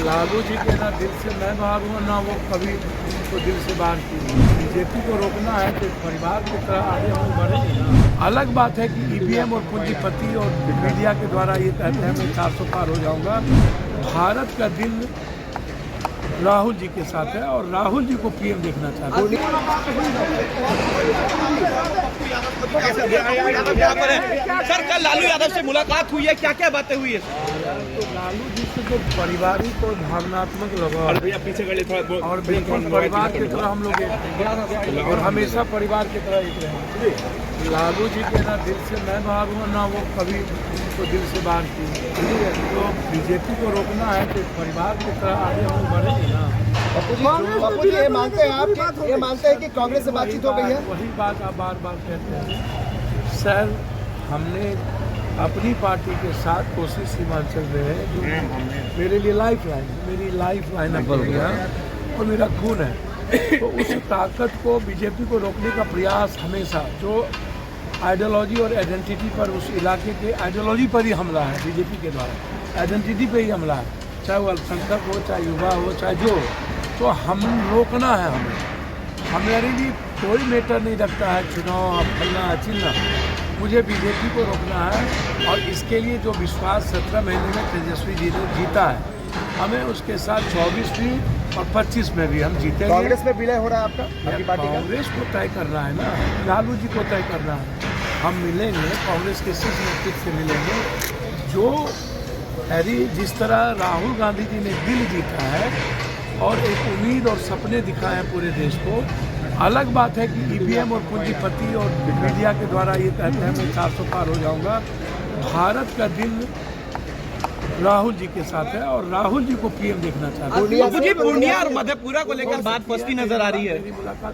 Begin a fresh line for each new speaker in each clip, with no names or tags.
लालू जी के ना दिल से मैं बाहर हूँ ना वो कभी तो दिल से बाहर की। बीजेपी को रोकना है तो परिवार की तरह आगे हम बढ़ेंगे ना। अलग बात है कि ईवीएम और पूंजीपति और मीडिया के द्वारा ये कहते हैं मैं 400 पार हो जाऊंगा। भारत का दिल राहुल जी के साथ है और राहुल जी को पीएम देखना चाहते हैं।
सर कल लालू यादव से मुलाकात हुई है, क्या क्या बातें हुई है?
तो लालू जी से जो पारिवारिक और भावनात्मक लगाव
पीछे गए थोड़ा
और बिल्कुल परिवार की तरह हम लोग एक और हमेशा परिवार की तरह एक रहे। लालू जी के ना दिल से मैं बाहर हूँ ना वो कभी तो दिल से बाहर की। तो बीजेपी को रोकना है तो परिवार की तरह आगे हम बढ़ेंगे ना।
बापू जी ये मानते हैं आप, ये मानते हैं कि कांग्रेस से बातचीत हो गई है?
वही बात आप बार बार कहते हैं सर। हमने अपनी पार्टी के साथ कोशिश सीमांचल में है जो मेरे लिए लाइफ लाइन अब बन गया और मेरा खून है। तो उस ताकत को बीजेपी को रोकने का प्रयास हमेशा जो आइडियोलॉजी और आइडेंटिटी पर उस इलाके के आइडियोलॉजी पर ही हमला है बीजेपी के द्वारा, आइडेंटिटी पे ही हमला है, चाहे वो अल्पसंख्यक हो चाहे युवा हो चाहे जो हो। तो हम रोकना है हमारे लिए कोई मैटर नहीं रखता है चुनाव फलना चिन्ना। मुझे बीजेपी को रोकना है और इसके लिए जो विश्वास 17 महीने में तेजस्वी जी ने जीता है हमें उसके साथ 24 भी और 25 में भी हम जीतेंगे।
कांग्रेस में विलय हो रहा है आपका पार्टी का?
कांग्रेस को तय करना है ना, लालू जी को तय करना है। हम मिलेंगे कांग्रेस के शीर्ष नेतृत्व से मिलेंगे जो जिस तरह राहुल गांधी जी ने दिल जीता है और एक उम्मीद और सपने दिखाए हैं पूरे देश को। अलग बात है कि ईवीएम और पूंजीपति और मीडिया के द्वारा ये कहते हैं मैं 400 पार हो जाऊंगा। भारत का दिल राहुल जी के साथ है और राहुल जी को पीएम देखना चाहते हैं।
पूर्णिया और मधेपुरा को लेकर बात फंसती नजर आ रही है।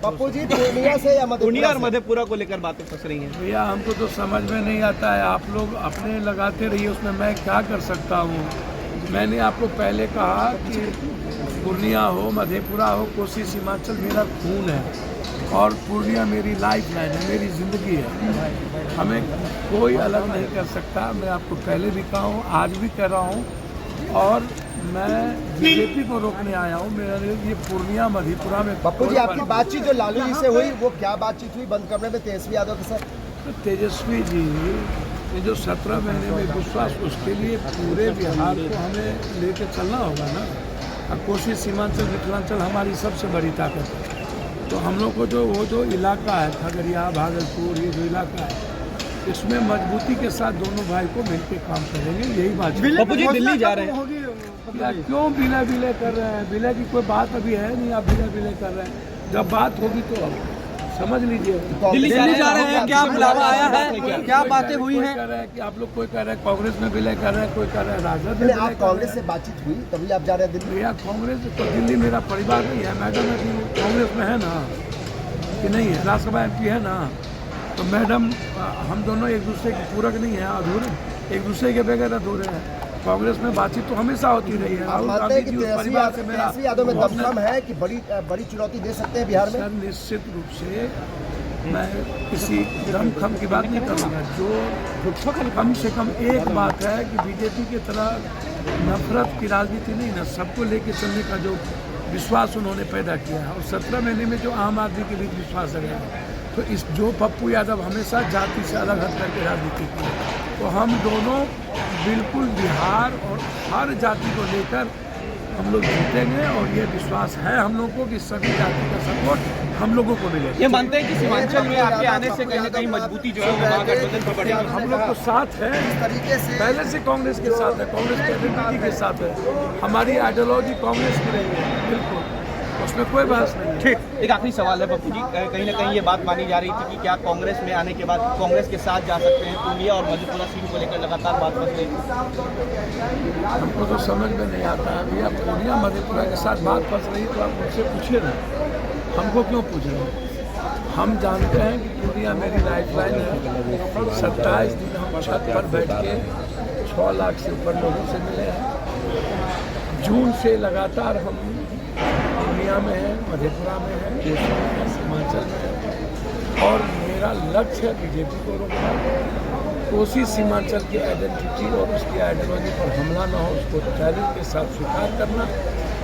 बापू जी पूर्णिया से या
पूर्णिया और मधेपुरा को लेकर बातें फंस रही हैं।
भैया हमको तो समझ में नहीं आता है, आप लोग अपने लगाते रहिए, उसमें मैं क्या कर सकता हूँ। मैंने आपको पहले कहा कि पूर्णिया हो मधेपुरा हो कोसी सीमांचल मेरा खून है और पूर्णिया मेरी लाइफ लाइन है, मेरी ज़िंदगी है। हमें कोई अलग नहीं कर सकता। मैं आपको पहले भी कहा हूँ आज भी कह रहा हूँ और मैं बीजेपी को रोकने आया हूँ। मेरे ये पूर्णिया मधेपुरा में।
बापू जी आपकी बातचीत जो लालू जी से हुई वो क्या बातचीत हुई बंद कमरे में तेजस्वी यादव के साथ?
तो तेजस्वी जी ये जो 17 महीने में विश्वास उसके लिए पूरे बिहार को हमें लेके चलना होगा ना। अब कोसी सीमांचल मिथिलांचल हमारी सबसे बड़ी ताकत है। तो हम लोग को जो वो जो इलाका है खगड़िया भागलपुर ये जो इलाका है इसमें मजबूती के साथ दोनों भाई को मिलकर काम करेंगे, यही बात है।
बापू जी दिल्ली जा रहे हैं,
क्यों विलय कर रहे हैं? विलय की कोई बात अभी है नहीं, आप विलय कर रहे हैं। जब बात होगी तो समझ लीजिए।
दिल्ली जा रहे हैं, क्या बुलावा आया है, क्या बातें हुई हैं?
कह रहे हैं कि आप लोग कोई कह रहे हैं कांग्रेस में विलय कर रहे हैं, कोई कह रहे हैं राजद में।
आप कांग्रेस से बातचीत हुई तभी आप जा रहे हैं दिल्ली?
भैया कांग्रेस तो दिल्ली मेरा परिवार नहीं है। मैडम कांग्रेस में है ना कि नहीं है, राज्यसभा MP है ना। तो मैडम हम दोनों एक दूसरे के पूरक नहीं है, अधूरे एक दूसरे के बगैर अधूरे हैं। कांग्रेस में बातचीत तो हमेशा होती रही है।
आप मानते हैं कि तेजस्वी यादव में दमखम है कि बड़ी चुनौती दे सकते हैं बिहार में?
सर निश्चित रूप से मैं किसी दमखम की बात नहीं करूँगा। जो कम से कम एक बात है कि बीजेपी की तरह नफरत की राजनीति नहीं ना, सबको लेके चलने का जो विश्वास उन्होंने पैदा किया है और 17 महीने में जो आम आदमी के बीच विश्वास है तो इस जो पप्पू यादव हमेशा जाति से अलग हट करके राजनीति की तो हम दोनों बिल्कुल बिहार और हर जाति को लेकर हम लोग जीतेंगे और ये विश्वास है हम लोगों को कि सभी जाति का सपोर्ट हम लोगों को मिलेगा।
ये मानते हैं कि सीमांचल में आपके आने से कहीं ना कहीं मजबूती जो है महागठबंधन पर बढ़ेगी।
हम लोग तो साथ है,
तरीके से
पहले से कांग्रेस के साथ है, कांग्रेस की आइडेंटिटी के साथ है, हमारी आइडियोलॉजी कांग्रेस की रही है, बिल्कुल उसमें कोई बहस नहीं है।
ठीक, एक आखिरी सवाल है पप्पू जी, कहीं ना कहीं ये बात मानी जा रही थी कि क्या कांग्रेस में आने के बाद कांग्रेस के साथ जा सकते हैं? पूर्णिया और मधेपुरा सीट को लेकर लगातार बात बन रही थी।
हमको तो समझ में नहीं आता है भैया, पूर्णिया मधेपुरा के साथ बात फंस रही तो आप मुझसे पूछिए ना, हमको क्यों पूछ रहे हैं? हम जानते हैं कि पूर्णिया मेरी लाइफ लाइन है। 27 दिन हम छत पर बैठ के 6 लाख से ऊपर लोगों से मिले हैं। जून से लगातार हम पूर्णिया में है, मधेपुरा में है, कोसी में है, सीमांचल में है और मेरा लक्ष्य है बीजेपी को रोकना। कोसी सीमांचल की आइडेंटिटी और उसकी आइडियोलॉजी पर हमला न हो, उसको चैलेंज के साथ स्वीकार करना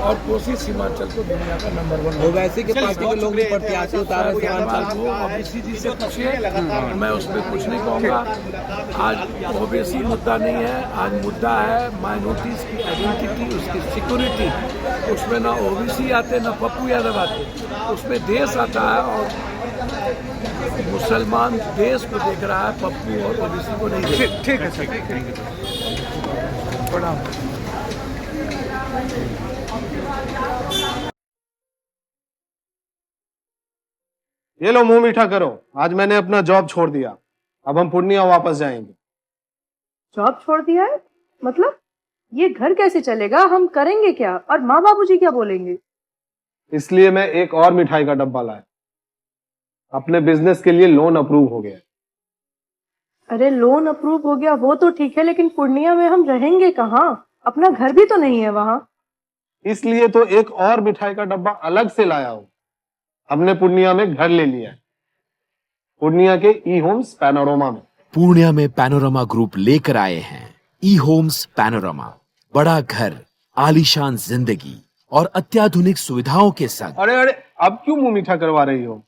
और कोसी सीमांचल को दुनिया का नंबर 1
ओवैसी के पार्टी के लोग भी प्रत्याशी उतारे सीमांचल
वो ओबीसी जी से पूछिए, मैं उस पर कुछ नहीं कहूँगा। आज ओबीसी मुद्दा नहीं है, आज मुद्दा है माइनॉरिटीज की आइडेंटिटी, उसकी सिक्योरिटी। उसमें ना ओबीसी आते ना पप्पू यादव आते, उसमें देश आता है और मुसलमान देश को देख रहा है, पप्पू और ओबीसी को नहीं देख।
ठीक है सर,
प्रणाम।
ये लो मुंह मीठा करो, आज मैंने अपना जॉब छोड़ दिया, अब हम पूर्णिया वापस जाएंगे।
जॉब छोड़ दिया है? मतलब ये घर कैसे चलेगा? हम करेंगे क्या? और माँ बाबूजी क्या बोलेंगे?
इसलिए मैं एक और मिठाई का डब्बा लाया, अपने बिजनेस के लिए लोन अप्रूव हो गया।
अरे लोन अप्रूव हो गया वो तो ठीक है, लेकिन पूर्णिया में हम रहेंगे कहाँ? अपना घर भी तो नहीं है वहाँ।
इसलिए तो एक और मिठाई का डब्बा अलग से लाया हूं। हमने पूर्णिया में घर ले लिया है, पूर्णिया के ई होम्स पैनोरमा में।
पूर्णिया में पैनोरमा ग्रुप लेकर आए हैं ई होम्स पैनोरमा। बड़ा घर, आलीशान जिंदगी और अत्याधुनिक सुविधाओं के संग।
अरे अब क्यों मुंह मीठा करवा रही हो?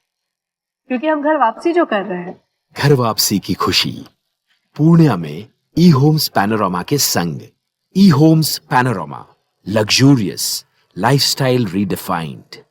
क्योंकि हम घर वापसी जो कर रहे हैं।
घर वापसी की खुशी पूर्णिया में ई होम्स पैनोरमा के संग। ई homes panorama, luxurious lifestyle redefined.